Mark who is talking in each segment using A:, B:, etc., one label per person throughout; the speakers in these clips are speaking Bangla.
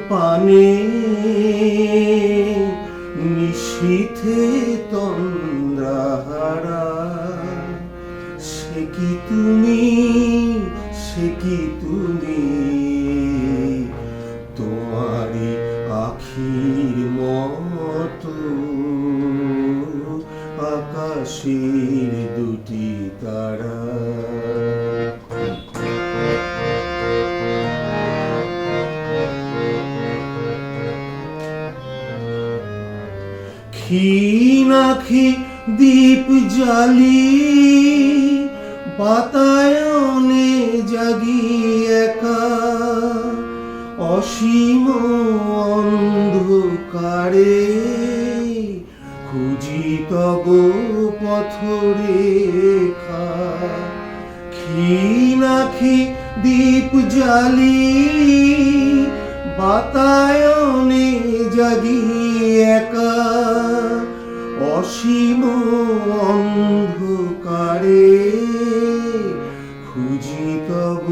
A: পানে নিশীথে তন্দ্রাহারা, সে কি তুমি, সে কি তুমি, তোমারই আখির মতো আকাশের দুটি তারা। ক্ষীণ আঁখি দীপ জ্বালি বাতায়নে জাগি একা, অসীম অন্ধকারে খুঁজি তব পথরেখা। ক্ষীণ আঁখি দীপ জ্বালি বাতায়নে জাগি একা, অসীম অন্ধকারে খুঁজি তব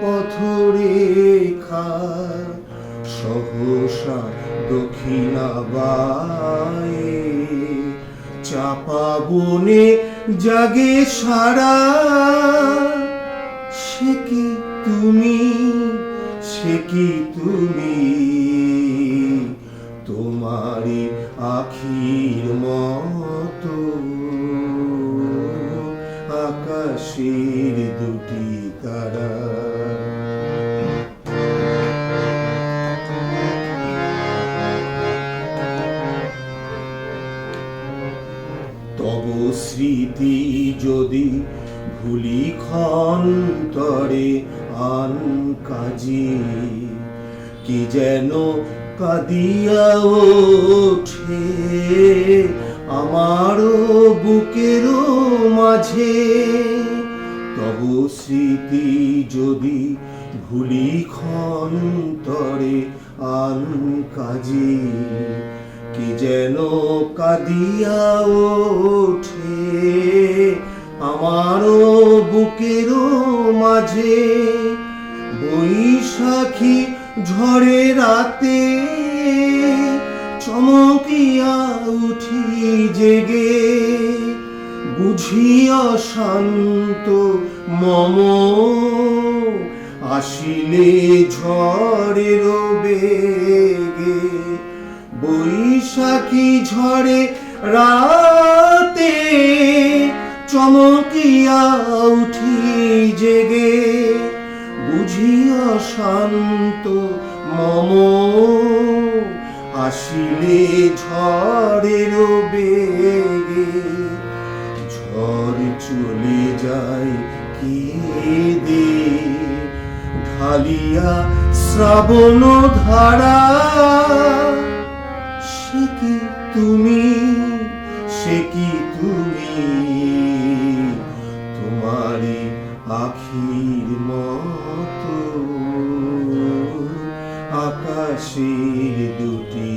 A: পথরেখা। সহসা দক্ষিণাবায়ে চাপা বনে জাগে সারা, সে কি তুমি, সে কি তুমি, তোমারই আখির মতো আকাশের দুটি তারা। তব স্মৃতি যদি ভুলি ক্ষন্তরে আন কাজে, কি যেন কাঁদিয়া ওঠে আমারও বুকেরও মাঝে। তব স্মৃতি যদি ভুলি ক্ষন্তরে আন কাজে, কি যেন কাঁদিয়া ওঠে আমারও বুকেরও মাঝে। বৈশাখী ঝড়ে রাতে চমকিয়া উঠি জেগে, বুঝি অশান্ত মম আসিলে ঝড়ের বেগে। বৈশাখী ঝড়ে রাতে চমকিয়া উঠি জেগে, বুঝি অশান্ত মম আসিলে ঝড়ের বেগে। ঝড় চলে যায় কেঁদে ঢালিয়া শ্রাবণ ধারা, সে কি তুমি, সে কি তুমি, তোমারই আখির মতো আকাশের দুটি